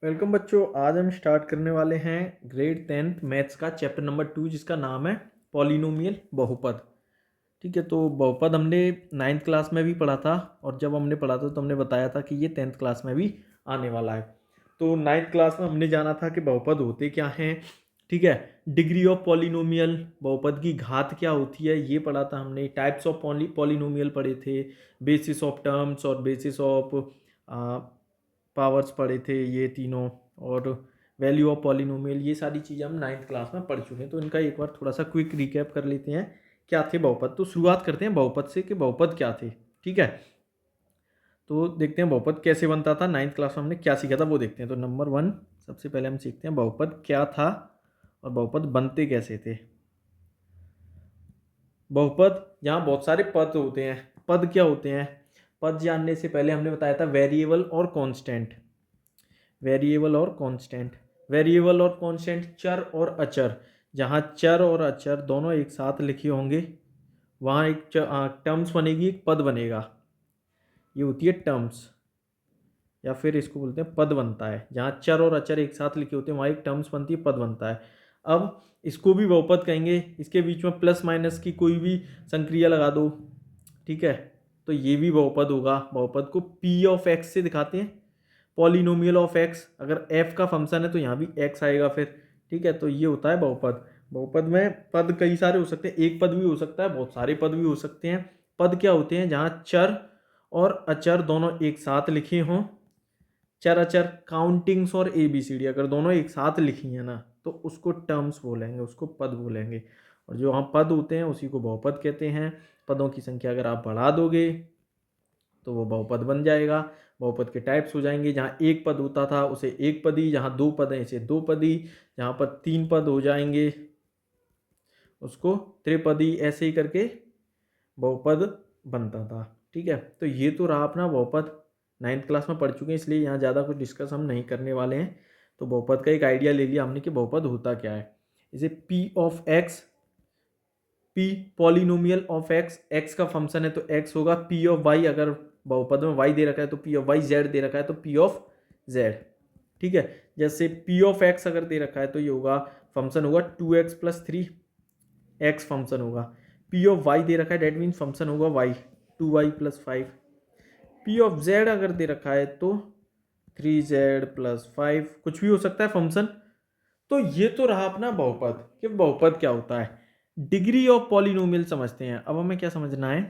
Welcome बच्चों। आज हम स्टार्ट करने वाले हैं ग्रेड 10th मैथ्स का चैप्टर नंबर 2 जिसका नाम है पॉलिनोमियल बहुपद। ठीक है, तो बहुपद हमने 9th क्लास में भी पढ़ा था और जब हमने पढ़ा था तो हमने बताया था कि ये 10th क्लास में भी आने वाला है। तो 9th क्लास में हमने जाना था कि बहुपद होते क्या हैं। ठीक है, डिग्री ऑफ पॉलिनोमियल, बहुपद की घात क्या होती है ये पढ़ा था हमने। टाइप्स ऑफ पॉलिनोमियल पढ़े थे, बेसिस ऑफ टर्म्स और बेसिस ऑफ पावर्स पढ़े थे ये तीनों, और वैल्यू ऑफ पॉलिनोमियल, ये सारी चीज़ें हम 9th क्लास में पढ़ चुके हैं। तो इनका एक बार थोड़ा सा क्विक रिकैप कर लेते हैं क्या थे बहुपद। तो शुरुआत करते हैं बहुपद से कि बहुपद क्या थे। ठीक है, तो देखते हैं बहुपद कैसे बनता था। 9th क्लास में हमने क्या सीखा था वो देखते हैं। तो नंबर 1 सबसे पहले हम सीखते हैं बहुपद क्या था और बहुपद बनते कैसे थे। बहुपद यहाँ बहुत सारे पद होते हैं। पद क्या होते हैं? पद जानने से पहले हमने बताया था वेरिएबल और कांस्टेंट। वेरिएबल और कांस्टेंट, वेरिएबल और कांस्टेंट, चर और अचर। जहाँ चर और अचर दोनों एक साथ लिखे होंगे वहाँ एक टर्म्स बनेगी, एक पद बनेगा। ये होती है टर्म्स, या फिर इसको बोलते हैं पद बनता है। जहाँ चर और अचर एक साथ लिखे होते हैं वहाँ एक टर्म्स बनती है, पद बनता है। अब इसको भी बहुपद कहेंगे। इसके बीच में प्लस माइनस की कोई भी संक्रिया लगा दो, ठीक है, तो ये भी बहुपद होगा। बहुपद को पी ऑफ एक्स से दिखाते हैं, पॉलिनोमियल ऑफ एक्स। अगर एफ का फंक्शन है तो यहाँ भी एक्स आएगा फिर। ठीक है, तो ये होता है बहुपद। बहुपद में पद कई सारे हो सकते हैं, एक पद भी हो सकता है, बहुत सारे पद भी हो सकते हैं। पद क्या होते हैं? जहाँ चर और अचर दोनों एक साथ लिखे हों। चर अचर काउंटिंग्स और ABCD अगर दोनों एक साथ लिखी है ना तो उसको टर्म्स बोलेंगे, उसको पद बोलेंगे। और जो हम पद होते हैं उसी को बहुपद कहते हैं। पदों की संख्या अगर आप बढ़ा दोगे तो वो बहुपद बन जाएगा। बहुपद के टाइप्स हो जाएंगे, जहाँ एक पद होता था उसे एक पदी, जहाँ दो पद हैं इसे दो पदी, जहाँ पर तीन पद हो जाएंगे उसको त्रिपदी, ऐसे ही करके बहुपद बनता था। ठीक है, तो ये तो रहा अपना बहुपद। 9th क्लास में पढ़ चुके हैं इसलिए यहाँ ज़्यादा कुछ डिस्कस हम नहीं करने वाले हैं। तो बहुपद का एक आइडिया ले लिया हमने कि बहुपद होता क्या है। इसे P of x, P polynomial of x, x का फंक्शन है तो एक्स होगा। P ऑफ वाई, अगर बहुपद में y दे रखा है तो P ऑफ वाई, z दे रखा है तो P ऑफ z। ठीक है, जैसे P ऑफ एक्स अगर दे रखा है तो ये होगा, फंक्शन होगा 2x+3, एक्स फंक्शन होगा। P ऑफ वाई दे रखा है डेट मीन फंक्शन होगा y, 2y+5। P of z अगर दे रखा है तो 3z+5, कुछ भी हो सकता है फंक्शन। तो ये तो रहा अपना बहुपद कि बहुपद क्या होता है। डिग्री ऑफ पॉलिनोमियल समझते हैं। अब हमें क्या समझना है?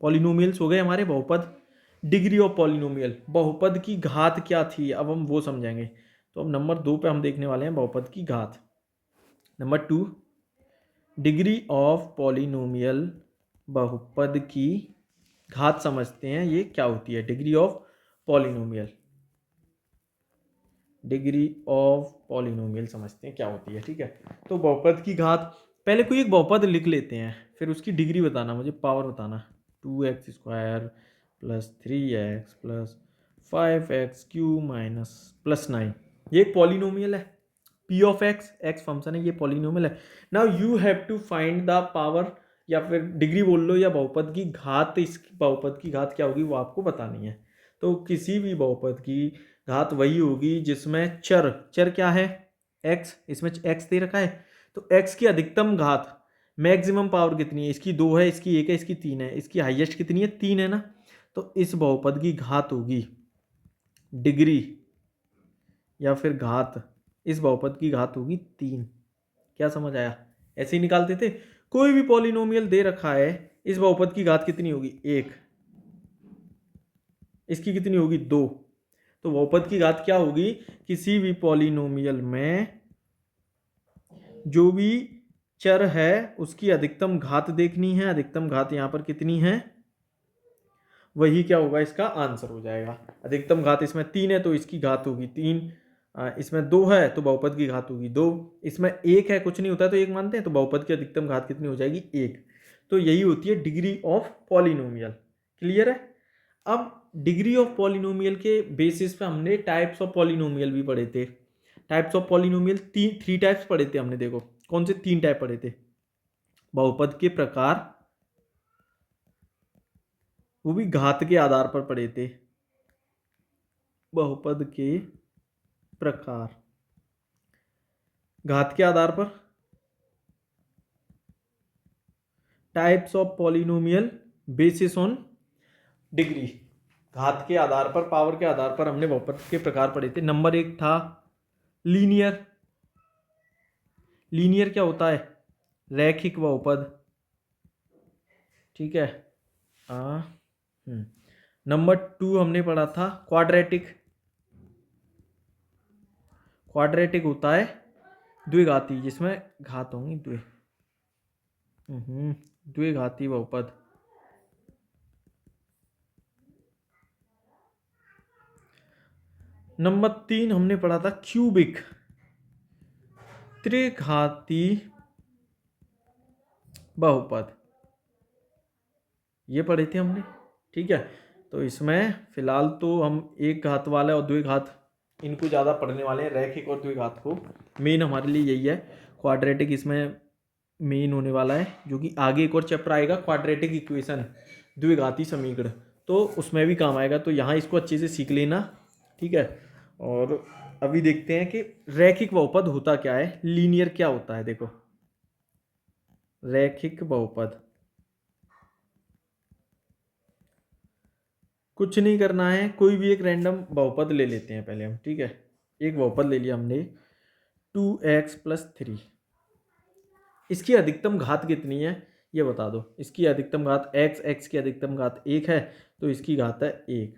पॉलिनोमियल्स हो गए हमारे, बहुपद। डिग्री ऑफ पॉलिनोमियल, बहुपद की घात क्या थी, अब हम वो समझेंगे। तो अब नंबर 2 पे हम देखने वाले हैं बहुपद की घात। नंबर 2, डिग्री ऑफ पॉलिनोमियल, बहुपद की घात समझते हैं ये क्या होती है। Degree of polynomial, degree of polynomial समझते हैं क्या होती है। ठीक है, तो बहुपद की घात, पहले कोई एक बहुपद लिख लेते हैं फिर उसकी डिग्री बताना, मुझे पावर बताना। 2x² + 3x + 5x³ - +9, ये एक पॉलिनोमियल है। P of x, x function है, ये पॉलिनोमियल है। Now you have to find the power, या फिर डिग्री बोल लो, या बहुपद की घात। इस बहुपद की घात क्या होगी वो आपको बतानी है। तो किसी भी बहुपद की घात वही होगी जिसमें चर, चर क्या है? x, इसमें x दे रखा है तो x की अधिकतम घात, मैक्सिमम पावर कितनी है? इसकी 2 है, इसकी 1 है, इसकी 3 है, इसकी हाईएस्ट कितनी है? 3 है ना। तो इस बहुपद की घात होगी डिग्री, या फिर घात, इस बहुपद की घात होगी 3। क्या समझ आया? ऐसे ही निकालते थे। कोई भी पॉलिनोमियल दे रखा है, इस बहुपद की घात कितनी होगी? 1, इसकी कितनी होगी? 2। तो बहुपद की घात क्या होगी? किसी भी पॉलिनोमियल में जो भी चर है उसकी अधिकतम घात देखनी है। अधिकतम घात यहाँ पर कितनी है वही क्या होगा, इसका आंसर हो जाएगा। अधिकतम घात इसमें 3 है तो इसकी घात होगी 3। इसमें 2 है तो बहुपद की घात होगी 2। इसमें 1 है, कुछ नहीं होता है तो 1 मानते हैं, तो बहुपद की अधिकतम घात कितनी हो जाएगी? 1। तो यही होती है डिग्री ऑफ पॉलिनोमियल। क्लियर है? अब डिग्री ऑफ पॉलिनोमियल के बेसिस पे हमने टाइप्स ऑफ पॉलिनोमियल भी पढ़े थे। Types of polynomial three types पढ़े थे हमने। देखो कौन से 3 टाइप पढ़े थे। बहुपद के प्रकार, वो भी घात के आधार पर पढ़े थे। बहुपद के प्रकार, घात के आधार पर, types of polynomial basis on degree, घात के आधार पर, पावर के आधार पर हमने बहुपद के प्रकार पढ़े थे। नंबर 1 था लीनियर। लीनियर क्या होता है? रैखिक बहुपद, ठीक है। नंबर 2 हमने पढ़ा था क्वाड्रेटिक। क्वाड्रेटिक होता है द्विघाती, जिसमें घात होंगी द्विघाती बहुपद। नंबर 3 हमने पढ़ा था क्यूबिक, त्रिघाती बहुपद, ये पढ़े थे हमने, ठीक है। तो इसमें फिलहाल तो हम एक घात वाला और द्विघात इनको ज़्यादा पढ़ने वाले हैं, रैखिक और द्विघात को। मेन हमारे लिए यही है। क्वाड्रेटिक इसमें मेन होने वाला है, जो कि आगे एक और चैप्टर आएगा क्वाड्रेटिक इक्वेशन, द्विघाती समीकरण, तो उसमें भी काम आएगा। तो यहाँ इसको अच्छे से सीख लेना, ठीक है। और अभी देखते हैं कि रैखिक बहुपद होता क्या है, लीनियर क्या होता है। देखो रैखिक बहुपद, कुछ नहीं करना है, कोई भी एक रैंडम बहुपद ले लेते हैं पहले हम, ठीक है। एक बहुपद ले लिया हमने 2x+3, इसकी अधिकतम घात कितनी है ये बता दो। इसकी अधिकतम घात x की अधिकतम घात 1 है, तो इसकी घात है 1।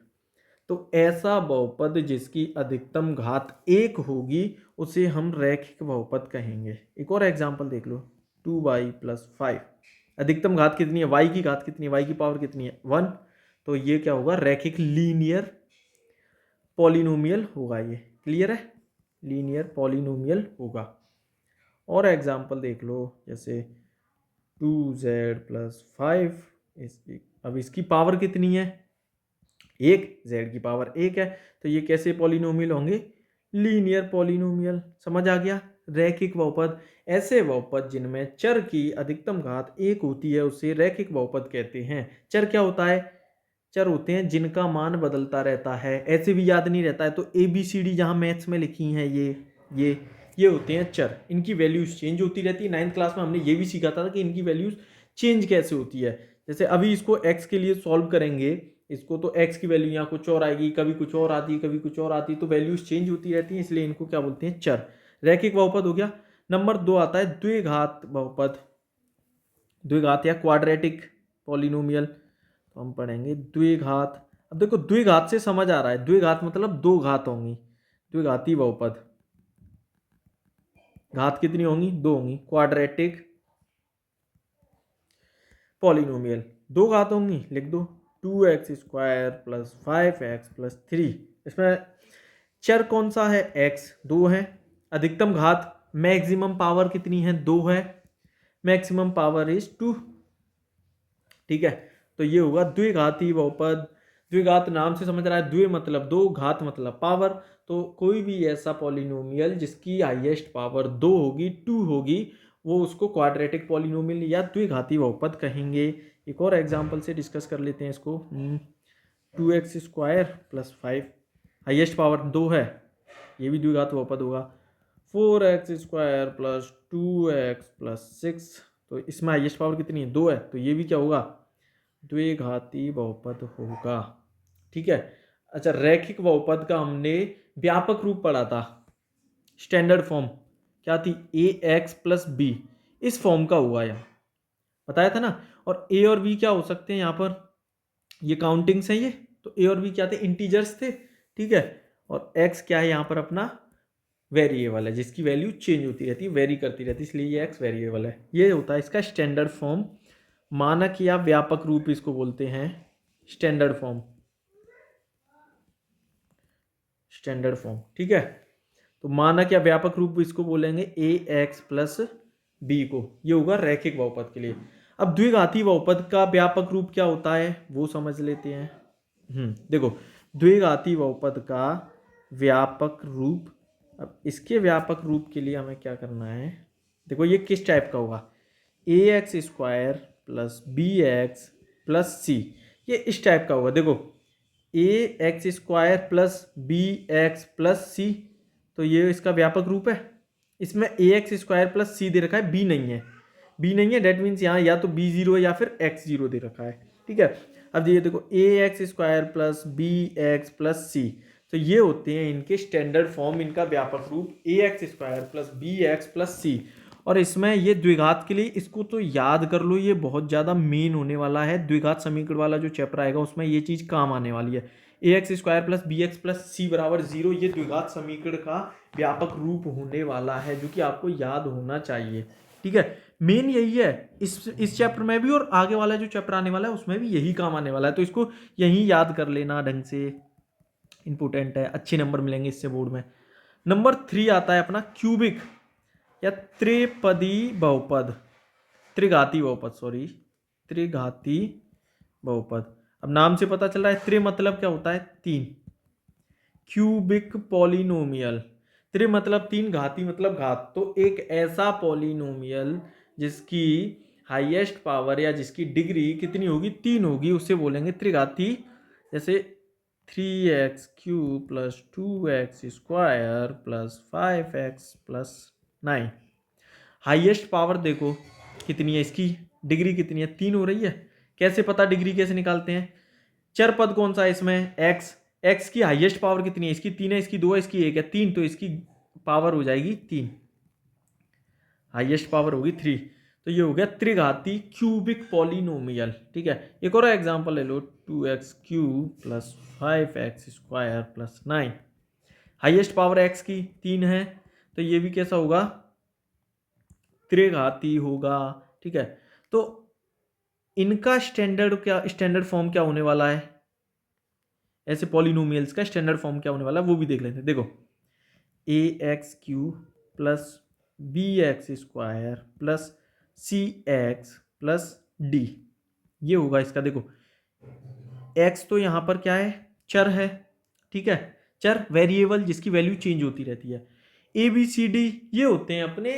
तो ऐसा बहुपद जिसकी अधिकतम घात 1 होगी उसे हम रैखिक बहुपद कहेंगे। एक और एग्जांपल देख लो, 2y+5, अधिकतम घात कितनी है, y की घात कितनी है, y की पावर कितनी है, 1। तो ये क्या होगा, रैखिक लीनियर पॉलिनोमियल होगा। ये क्लियर है, लीनियर पॉलिनोमियल होगा। और एग्जांपल देख लो, जैसे 2z+5, अब इसकी पावर कितनी है, 1, z की पावर 1 है, तो ये कैसे पॉलिनोमियल होंगे, लीनियर पॉलिनोमियल। समझ आ गया। रैखिक बहुपद, ऐसे बहुपद जिनमें चर की अधिकतम घात 1 होती है उसे रैखिक बहुपद कहते हैं। चर क्या होता है, चर होते हैं जिनका मान बदलता रहता है, ऐसे भी याद नहीं रहता है। तो ABCD जहाँ मैथ्स में लिखी हैं ये होते हैं चर, इनकी वैल्यूज चेंज होती रहती है। 9th क्लास में हमने ये भी सीखा था कि इनकी वैल्यूज चेंज कैसे होती है। जैसे अभी इसको x के लिए सॉल्व करेंगे, इसको तो x की वैल्यू यहाँ कुछ और आएगी, कभी कुछ और आती है, कभी कुछ और आती है, तो वैल्यूज चेंज होती रहती है, इसलिए इनको क्या बोलते हैं, चर। रैखिक बहुपद हो गया। नंबर 2 आता है द्विघात बहुपद, द्विघात या क्वाड्रेटिक पॉलिनोमियल। तो हम पढ़ेंगे द्विघात। अब देखो द्विघात से समझ आ रहा है, द्विघात मतलब 2 घात होंगी, द्विघाती बहुपद, घात कितनी होंगी, 2 होंगी। क्वाड्रेटिक पॉलिनोमियल 2 घात होंगी, लिख दो 2x² + 5x+3। इसमें चर कौन सा है, x, 2 है। अधिकतम घात, मैक्सिमम पावर कितनी है, 2 है, मैक्सिमम पावर इज 2, ठीक है। तो ये होगा द्विघाती बहुपद। द्विघात नाम से समझ रहा है, द्वि मतलब 2, घात मतलब पावर। तो कोई भी ऐसा पॉलिनोमियल जिसकी हाईएस्ट पावर 2 होगी, 2 होगी, वो उसको क्वाड्रेटिक पॉलिनोमियल या द्विघाती बहुपद कहेंगे। एक और एग्जांपल से डिस्कस कर लेते हैं इसको। 2x² + 5, हाईएस्ट पावर 2 है, ये भी द्विघात बहुपद होगा। 4x² + 2x+6, तो इसमें हाईएस्ट पावर कितनी है, 2 है, तो ये भी क्या होगा, द्विघाती बहुपद होगा, ठीक है। अच्छा, रैखिक बहुपद का हमने व्यापक रूप पढ़ा था, स्टैंडर्ड फॉर्म क्या थी, ax+b, इस फॉर्म का हुआ यहाँ, बताया था ना। और a और b क्या हो सकते हैं, यहाँ पर ये काउंटिंग्स है, ये तो a और b क्या थे, इंटीजर्स थे, ठीक है। और x क्या है, यहाँ पर अपना वेरिएबल है, जिसकी वैल्यू चेंज होती रहती है, वेरी करती रहती है, इसलिए ये x वेरिएबल है। ये होता है इसका स्टैंडर्ड फॉर्म, मानक या व्यापक रूप इसको बोलते हैं, स्टैंडर्ड फॉर्म, स्टैंडर्ड फॉर्म, ठीक है। तो मानक या व्यापक रूप इसको बोलेंगे ax+b को, ये होगा रैखिक बहुपद के लिए। अब द्विघाती बहुपद का व्यापक रूप क्या होता है वो समझ लेते हैं। देखो द्विघाती बहुपद का व्यापक रूप, अब इसके व्यापक रूप के लिए हमें क्या करना है, देखो ये किस टाइप का होगा, ax² + bx + c, ये इस टाइप का होगा। देखो ax² + bx + c, तो ये इसका व्यापक रूप है। इसमें ए एक्स स्क्वायर प्लस सी दे रखा है, बी नहीं है, बी नहीं है, डेट मीन्स यहाँ या तो बी जीरो है या फिर एक्स जीरो दे रखा है, ठीक है। अब ये देखो a x square plus b x plus c, तो ये होते हैं इनके स्टैंडर्ड फॉर्म, इनका व्यापक रूप a x square plus b x plus c. और इसमें ये द्विघात के लिए इसको तो याद कर लो, ये बहुत ज़्यादा मेन होने वाला है। द्विघात समीकरण वाला जो चैप्टर आएगा उसमें ये चीज़ काम आने वाली है। A x square plus b x plus c बराबर जीरो, ये द्विघात समीकरण का व्यापक रूप होने वाला है, जो कि आपको याद होना चाहिए, ठीक है। मेन यही है इस चैप्टर में भी, और आगे वाला जो चैप्टर आने वाला है उसमें भी यही काम आने वाला है। तो इसको यही याद कर लेना ढंग से, इंपोर्टेंट है, अच्छे नंबर मिलेंगे इससे बोर्ड में। नंबर 3 आता है अपना क्यूबिक या त्रिपदी बहुपद, त्रिघाती बहुपद, सॉरी त्रिघाती बहुपद। अब नाम से पता चल रहा है त्रि मतलब क्या होता है, 3। क्यूबिक पॉलिनोमियल, त्रि मतलब 3, घाती मतलब घात। तो एक ऐसा पॉलिनोमियल जिसकी हाईएस्ट पावर या जिसकी डिग्री कितनी होगी, 3 होगी, उससे बोलेंगे त्रिघाती। जैसे 3x cube plus 2x square plus 5x plus 9, highest power देखो कितनी है, इसकी डिग्री कितनी है, 3 हो रही है। कैसे पता, डिग्री कैसे निकालते हैं, चर पद कौन सा है इसमें, x की हाईएस्ट पावर कितनी है, इसकी 3 है, इसकी 2 है, इसकी 1 है, 3, तो इसकी पावर हो जाएगी 3, हाईएस्ट पावर होगी 3। तो ये हो गया त्रिघाती क्यूबिक पॉलिनोमियल, ठीक है। एक और एग्जांपल ले लो, 2x cube plus 5x square plus 9, highest power x की 3 है, तो ये भी कैसा होगा, त्रिघाती होगा, ठीक है। तो इनका स्टैंडर्ड फॉर्म क्या होने वाला है, ऐसे पॉलिनोमियल्स का स्टैंडर्ड फॉर्म क्या होने वाला है वो भी देख लेते हैं। देखो a x cube plus b x square plus c x plus d, ये होगा इसका। देखो एक्स तो यहाँ पर क्या है, चर है, ठीक है, चर वेरिएबल जिसकी वैल्यू चेंज होती रहती है। ए बी सी डी ये होते हैं अपने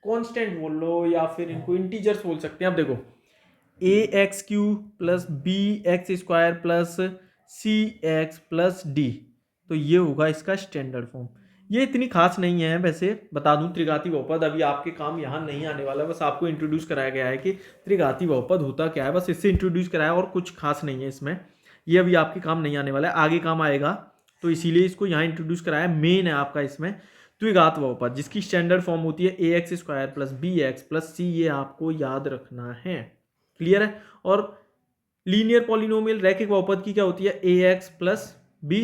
कांस्टेंट बोल लो या फिर इनको इंटीजर्स बोल सकते हैं। अब देखो a x cube plus b x square plus c x plus d, तो ये होगा इसका स्टैंडर्ड फॉर्म। ये इतनी खास नहीं है वैसे, बता दूं त्रिघाती बहुपद अभी आपके काम यहाँ नहीं आने वाला है, बस आपको इंट्रोड्यूस कराया गया है कि त्रिघाती बहुपद होता क्या है, बस इससे इंट्रोड्यूस कराया और कुछ खास नहीं है इसमें। ये अभी आपके काम नहीं आने वाला है, आगे काम आएगा, तो इसीलिए इसको यहाँ इंट्रोड्यूस कराया। मेन है आपका इसमें द्विघात बहुपद जिसकी स्टैंडर्ड फॉर्म होती है a x square plus b x plus c, ये आपको याद रखना है, क्लियर है। और लीनियर पॉलिनोमियल रैखिक बहुपद की क्या होती है, ए एक्स प्लस बी,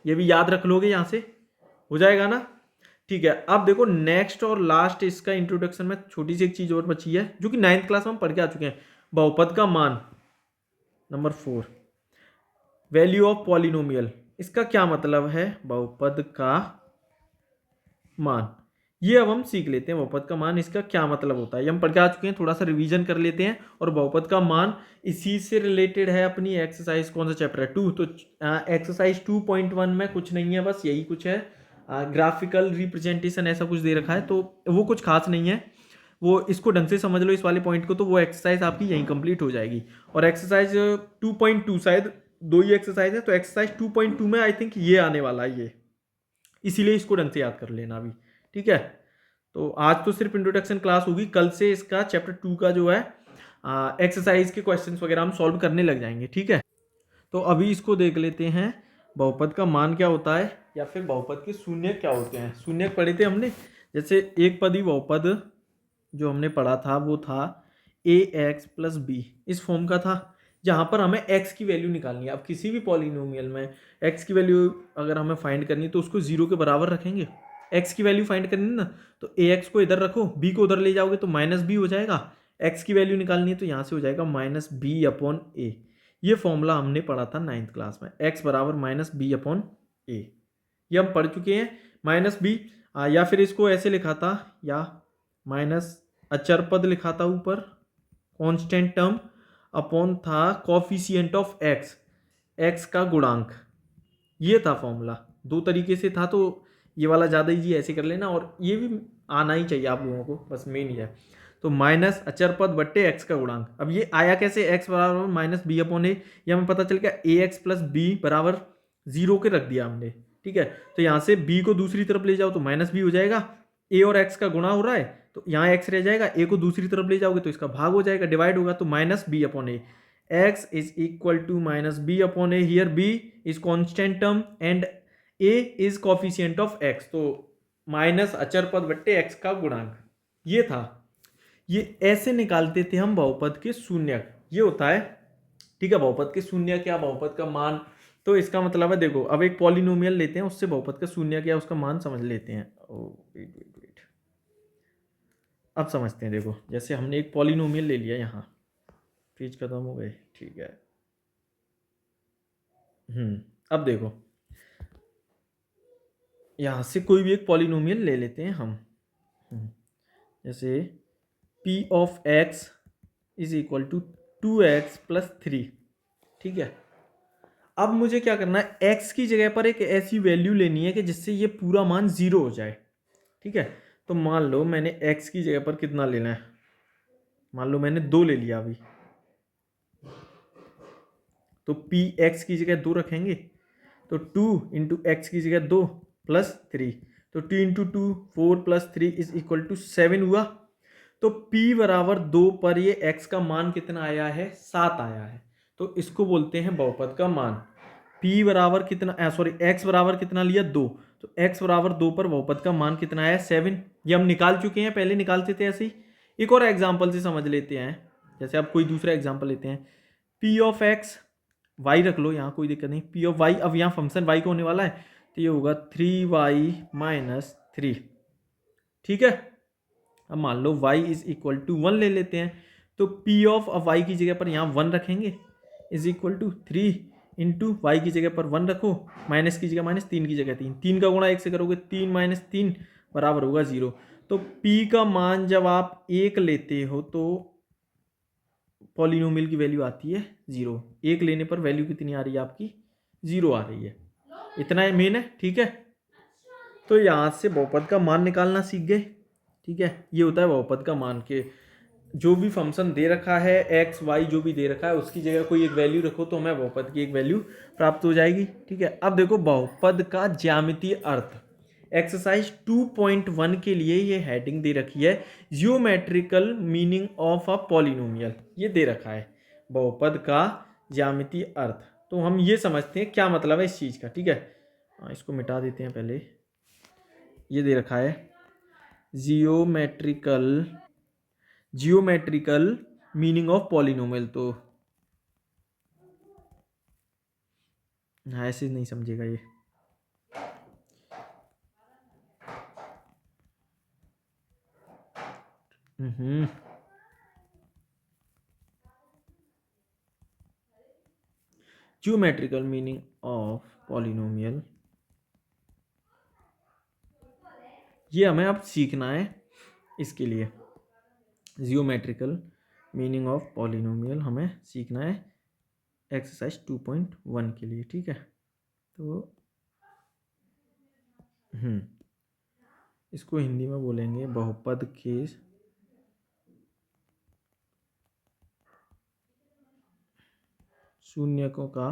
ये भी याद रख लोगे, यहां से हो जाएगा ना, ठीक है। अब देखो नेक्स्ट और लास्ट इसका इंट्रोडक्शन में छोटी सी एक चीज और बची है जो कि 9th क्लास में हम पढ़ के आ चुके हैं, बहुपद का मान। नंबर 4 वैल्यू ऑफ पॉलिनोमियल, इसका क्या मतलब है, बहुपद का मान। ये अब हम सीख लेते हैं बहुपद का मान इसका क्या मतलब होता है, ये हम पढ़ के आ चुके हैं, थोड़ा सा रिवीजन कर लेते हैं। और बहुपद का मान इसी से रिलेटेड है अपनी एक्सरसाइज, कौन सा चैप्टर है, 2। तो एक्सरसाइज 2.1 में कुछ नहीं है, बस यही कुछ है, ग्राफिकल रिप्रेजेंटेशन ऐसा कुछ दे रखा है, तो वो कुछ खास नहीं है, वो इसको ढंग से समझ लो इस वाले पॉइंट को, तो वो एक्सरसाइज आपकी यहीं कंप्लीट हो जाएगी। और एक्सरसाइज 2.2 शायद 2 ही एक्सरसाइज है, तो एक्सरसाइज 2.2 में आई थिंक ये आने वाला है, ये इसीलिए इसको ढंग से याद कर लेना अभी, ठीक है। तो आज तो सिर्फ इंट्रोडक्शन क्लास होगी, कल से इसका चैप्टर 2 का जो है एक्सरसाइज के क्वेश्चंस वगैरह हम सॉल्व करने लग जाएंगे, ठीक है। तो अभी इसको देख लेते हैं, बहुपद का मान क्या होता है या फिर बहुपद के शून्य क्या होते हैं। शून्य पढ़े थे हमने, जैसे एक पदी बहुपद जो हमने पढ़ा था वो था ए एक्स प्लस बी, इस फॉर्म का था, जहाँ पर हमें x की वैल्यू निकालनी है। अब किसी भी पॉलिनोमियल में x की वैल्यू अगर हमें फाइंड करनी है तो उसको 0 के बराबर रखेंगे। x की वैल्यू फाइंड करनी है ना, तो ax को इधर रखो, b को उधर ले जाओगे तो माइनस बी हो जाएगा। x की वैल्यू निकालनी है तो यहाँ से हो जाएगा माइनस बी अपॉन ए। ये फॉर्मूला हमने पढ़ा था 9th क्लास में, x बराबर माइनस बी अपॉन ए, ये हम पढ़ चुके हैं। माइनस बी या फिर इसको ऐसे लिखा था, या माइनस अचर पद लिखा था ऊपर, कॉन्स्टेंट टर्म, अपॉन था कॉफिशिएंट ऑफ एक्स का गुणांक, ये था फॉर्मूला। 2 तरीके से था, तो ये वाला ज़्यादा ईजी ऐसे कर लेना, और ये भी आना ही चाहिए आप लोगों को, बस मेन ही है। तो माइनस अचर पद बट्टे एक्स का गुणांक। अब ये आया कैसे, एक्स बराबर माइनस बी अपॉन ए, ये हमें पता चल गया ए एक्स प्लस बी बराबर 0 के रख दिया हमने, ठीक है। तो यहाँ से b को दूसरी तरफ ले जाओ तो माइनस b हो जाएगा, a और x का गुणा हो रहा है तो यहाँ x रह जाएगा, a को दूसरी तरफ ले जाओगे तो इसका भाग हो जाएगा, डिवाइड होगा तो minus b upon a, x is equal to minus b upon a, here b is constant term and a is coefficient of x, तो माइनस अचर पद बट्टे x का गुणांक। ये था, ये ऐसे निकालते थे हम बहुपद के शून्यक, ये होता है, ठीक है। बहुपद के शून्यक या बहुपद का मान, तो इसका मतलब है देखो, अब एक पॉलिनोमियल लेते हैं, उससे बहुपद का शून्यक या उसका मान समझ लेते हैं। वेट, अब समझते हैं। देखो जैसे हमने एक पॉलिनोमियल ले लिया, यहाँ पेज खत्म हो गए, ठीक है। अब देखो यहाँ से कोई भी एक पॉलिनोमियल ले लेते हैं हम, जैसे p of x is equal to 2x plus 3, ठीक है। अब मुझे क्या करना है, x की जगह पर एक ऐसी वैल्यू लेनी है कि जिससे ये पूरा मान 0 हो जाए, ठीक है। तो मान लो मैंने x की जगह पर कितना लेना है, मान लो मैंने 2 ले लिया अभी, तो p x की जगह 2 रखेंगे, तो 2 इंटू एक्स की जगह 2 प्लस 3, तो 2 into 2 4 plus 3 is equal to 7 हुआ। तो p बराबर 2 पर ये x का मान कितना आया है, 7 आया है, तो इसको बोलते हैं बहुपद का मान। p बराबर कितना, x बराबर कितना लिया 2, तो x बराबर 2 पर बहुपद का मान कितना आया, 7। ये हम निकाल चुके हैं, पहले निकालते थे ऐसे ही। एक और एग्जाम्पल से समझ लेते हैं, जैसे आप कोई दूसरा एग्जाम्पल लेते हैं, p ऑफ x, y रख लो यहाँ, कोई दिक्कत नहीं, p ऑफ y, अब यहाँ फंक्शन y को होने वाला है, तो ये होगा 3y माइनस 3, ठीक है। अब मान लो y इज इक्वल टू 1 ले लेते हैं, तो p ऑफ, अब y की जगह पर यहाँ 1 रखेंगे, is equal to 3 into Y की जगह पर 1 रखो, माइनस की जगह माइनस, 3 की जगह 3, 3 का गुणा 1 से करोगे, 3 माइनस 3 बराबर होगा 0। तो p का मान जब आप 1 लेते हो तो पॉलिनोमियल की वैल्यू आती है 0, 1 लेने पर वैल्यू कितनी आ रही है आपकी, 0 आ रही है। इतना मेन है, ठीक है। तो यहाँ से बहुपद का मान निकालना सीख गए, ठीक है। ये होता है बहुपद का मान के जो भी फंक्शन दे रखा है, एक्स वाई जो भी दे रखा है, उसकी जगह कोई एक वैल्यू रखो तो हमें बहुपद की एक वैल्यू प्राप्त हो जाएगी, ठीक है। अब देखो बहुपद का ज्यामितीय अर्थ, एक्सरसाइज 2.1 के लिए ये हेडिंग दे रखी है, geometrical meaning of a polynomial, ये दे रखा है बहुपद का ज्यामितीय अर्थ। तो हम ये समझते हैं क्या मतलब है इस चीज़ का, ठीक है। इसको मिटा देते हैं पहले, ये दे रखा है जियोमेट्रिकल मीनिंग ऑफ पॉलिनोमियल, तो ऐसे नहीं समझेगा ये। जियोमेट्रिकल मीनिंग ऑफ पॉलिनोमियल, ये हमें अब सीखना है। इसके लिए जियोमेट्रिकल मीनिंग ऑफ पॉलिनोमियल हमें सीखना है एक्सरसाइज 2.1 के लिए, ठीक है। तो इसको हिंदी में बोलेंगे बहुपद के शून्यकों का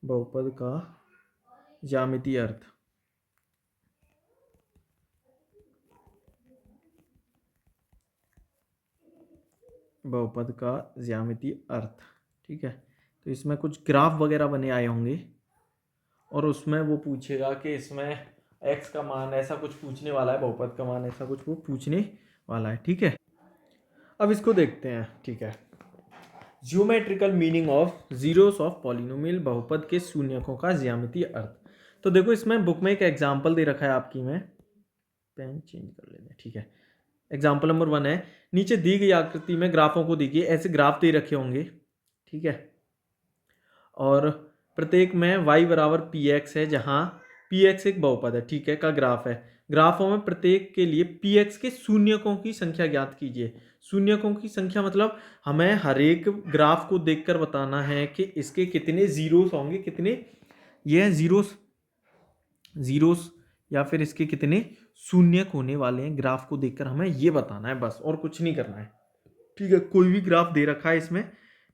बहुपद का ज्यामितीय अर्थ। बहुपद का ज्यामितीय अर्थ, ठीक है। तो इसमें कुछ ग्राफ वगैरह बने आए होंगे और उसमें वो पूछेगा कि इसमें x का मान ऐसा कुछ पूछने वाला है, बहुपद का मान ऐसा कुछ वो पूछने वाला है, ठीक है। अब इसको देखते हैं, ठीक है। Geometrical meaning of zeros of polynomial, बहुपद के शून्यकों का ज्यामितीय अर्थ। तो देखो इसमें बुक में एक एग्जाम्पल दे रखा है आपकी, में पेन चेंज कर लेते हैं, ठीक है। एग्जाम्पल नंबर 1 है, नीचे दी गई आकृति में ग्राफों को देखिए, ऐसे ग्राफ दे रखे होंगे, ठीक है। और प्रत्येक में y बराबर पी एक्स है, जहाँ पी एक्स एक बहुपद है, ठीक है, का ग्राफ है। ग्राफों में प्रत्येक के लिए पी एक्स के शून्यकों की संख्या ज्ञात कीजिए। शून्यकों की संख्या मतलब हमें हर एक ग्राफ को देखकर बताना है कि इसके कितने जीरोस होंगे, कितने ये जीरोस या फिर इसके कितने शून्यक होने वाले हैं। ग्राफ को देखकर हमें ये बताना है बस, और कुछ नहीं करना है, ठीक है। कोई भी ग्राफ दे रखा है इसमें,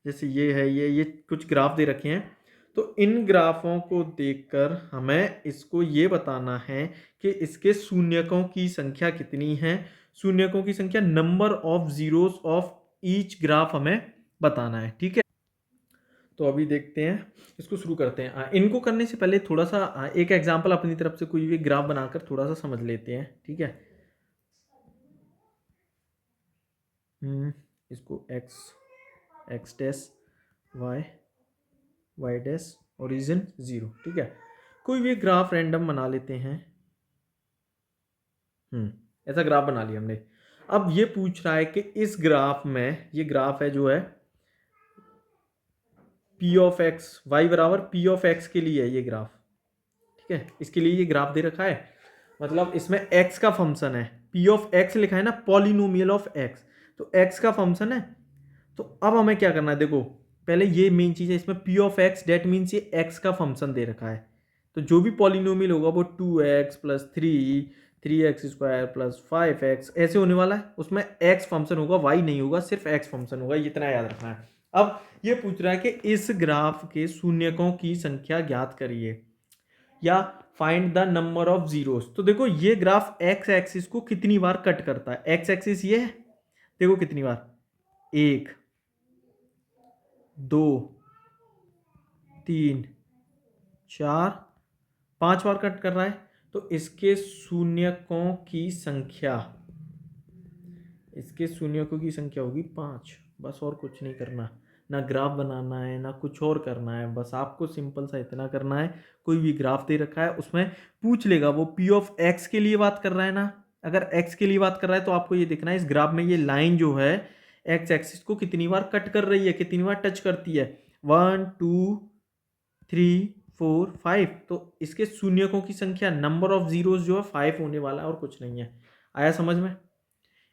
जैसे ये है, ये कुछ ग्राफ दे रखे हैं, तो इन ग्राफों को देखकर हमें इसको ये बताना है कि इसके शून्यकों की संख्या कितनी है। शून्यकों की संख्या, number of zeros of each graph हमें बताना है। ठीक है, तो अभी देखते हैं, इसको शुरू करते हैं। इनको करने से पहले थोड़ा सा एक एग्जांपल अपनी तरफ से कोई भी ग्राफ बनाकर थोड़ा सा समझ लेते हैं। ठीक है, इसको X dash Y Y dash origin 0। ठीक है, कोई भी ग्राफ रैंडम बना लेते हैं। ऐसा ग्राफ बना लिया हमने। अब ये पूछ रहा है कि इस ग्राफ में, ये ग्राफ है जो है पी ऑफ एक्स वाई बराबर पी ऑफ एक्स के लिए है ये ग्राफ। ठीक है, इसके लिए ये ग्राफ दे रखा है, मतलब इसमें एक्स का फंक्शन है, पी ऑफ एक्स लिखा है ना, पॉलिनोमियल ऑफ एक्स, तो एक्स का फंक्शन है। तो अब हमें क्या करना है, देखो पहले ये मेन चीज है, इसमें P of ex that means ये एक्स का फंक्शन दे रखा है, तो जो भी पॉलिनोमियल होगा वो 2x plus 3x² plus 5x ऐसे होने वाला है। उसमें x फंक्शन होगा, y नहीं होगा, सिर्फ x फंक्शन होगा, इतना याद रखना है। अब ये पूछ रहा है कि इस ग्राफ के शून्यकों की संख्या ज्ञात करिए या find the number of zeros. तो देखो ये ग्राफ एक्स एक्सिस को कितनी बार कट करता है, एक्स एक्सिस ये है, देखो कितनी बार, 1 2 3 4 5 बार कट कर रहा है। तो इसके शून्यकों की संख्या, इसके शून्यकों की संख्या होगी 5। बस और कुछ नहीं करना, ना ग्राफ बनाना है ना कुछ और करना है, बस आपको सिंपल सा इतना करना है। कोई भी ग्राफ दे रखा है उसमें पूछ लेगा, वो पी ऑफ एक्स के लिए बात कर रहा है ना, अगर एक्स के लिए बात कर रहा है तो आपको ये देखना है इस ग्राफ में ये लाइन जो है एक्स एक्सिस को कितनी बार कट कर रही है, कितनी बार टच करती है, 1 2 3 4 5। तो इसके शून्यकों की संख्या, नंबर ऑफ जीरोस जो है 5 होने वाला है और कुछ नहीं है। आया समझ में?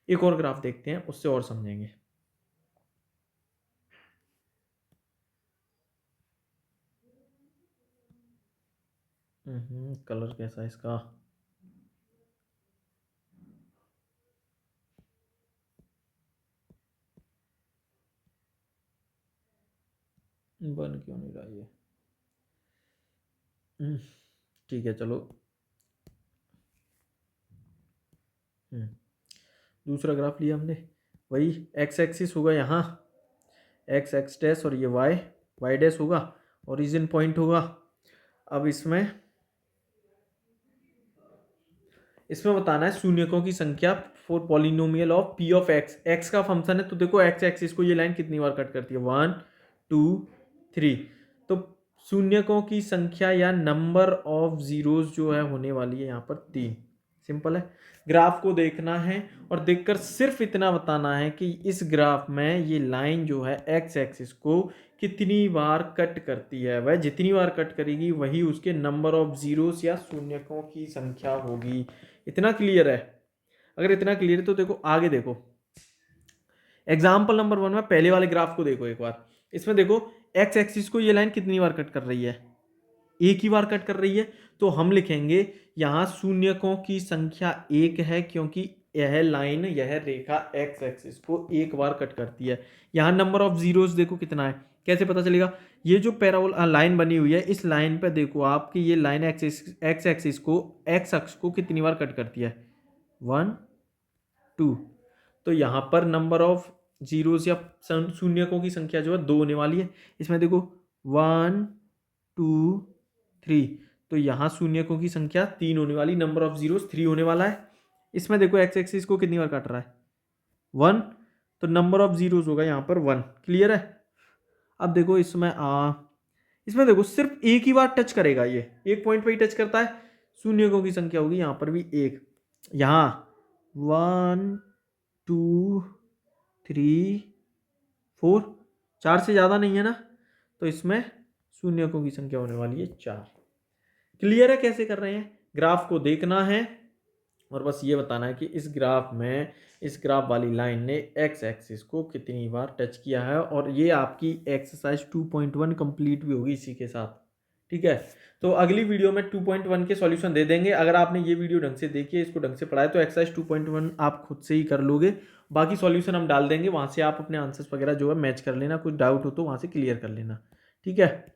एक और ग्राफ देखते हैं, उससे और समझेंगे। कलर कैसा है इसका, बन क्यों नहीं रहा ये? ठीक है चलो, दूसरा ग्राफ लिया हमने, वही एक्स एक्सिस होगा यहाँ, एक्स एक्स डैश, और ये वाई वाई डैश होगा, ओरिजिन पॉइंट होगा। अब इसमें बताना है शून्यकों की संख्या for polynomial of P of x, x का फंक्शन है, तो देखो एक्स एक्सिस को ये लाइन कितनी बार कट करती है, 1 2 3। तो शून्यकों की संख्या या नंबर ऑफ जीरोस जो है होने वाली है यहाँ पर 3। सिंपल है, ग्राफ को देखना है और देखकर सिर्फ इतना बताना है कि इस ग्राफ में ये लाइन जो है एक्स एक्सिस को कितनी बार कट करती है, वह जितनी बार कट करेगी वही उसके नंबर ऑफ जीरोस या शून्यकों की संख्या होगी। इतना क्लियर है? अगर इतना क्लियर है तो देखो आगे, देखो एग्जाम्पल नंबर 1 में पहले वाले ग्राफ को देखो एक बार। इसमें देखो एक्स एक्सिस को ये लाइन कितनी बार कट कर रही है, एक ही बार कट कर रही है, तो हम लिखेंगे यहां शून्यकों की संख्या 1 है, क्योंकि यह लाइन, यह रेखा एक्स एक्सिस को एक बार कट करती है। यहां नंबर ऑफ जीरोस देखो कितना है, कैसे पता चलेगा, ये जो पैराबोला लाइन बनी हुई है इस लाइन पे देखो आप कि ये लाइन एक्स एक्सिस को, एक्स अक्ष को कितनी बार कट करती है, 1 2। तो यहाँ पर नंबर ऑफ जीरोस या शून्यकों की संख्या जो है 2 होने वाली है। इसमें देखो 1 2 3, तो यहाँ शून्यकों की संख्या 3 होने वाली, नंबर ऑफ जीरोस 3 होने वाला है। इसमें देखो एक्स एक्सिस को कितनी बार काट रहा है, 1, तो नंबर ऑफ जीरोस होगा यहाँ पर 1। क्लियर है? अब देखो इसमें देखो सिर्फ एक ही बार टच करेगा, ये एक पॉइंट पे ही टच करता है, शून्यकों की संख्या होगी यहाँ पर भी 1। यहाँ 1 2 3 4, 4 से ज़्यादा नहीं है ना, तो इसमें शून्यकों की संख्या होने वाली है 4। क्लियर है कैसे कर रहे हैं? ग्राफ को देखना है और बस ये बताना है कि इस ग्राफ में, इस ग्राफ वाली लाइन ने एक्स एक्सिस को कितनी बार टच किया है, और ये आपकी एक्सरसाइज 2.1 कंप्लीट भी होगी इसी के साथ। ठीक है, तो अगली वीडियो में 2.1 के सॉल्यूशन दे देंगे। अगर आपने ये वीडियो ढंग से देखी है, इसको ढंग से पढ़ा है, तो एक्सरसाइज 2.1 आप खुद से ही कर लोगे। बाकी सॉल्यूशन हम डाल देंगे, वहाँ से आप अपने आंसर्स वगैरह जो है मैच कर लेना, कुछ डाउट हो तो वहाँ से क्लियर कर लेना। ठीक है।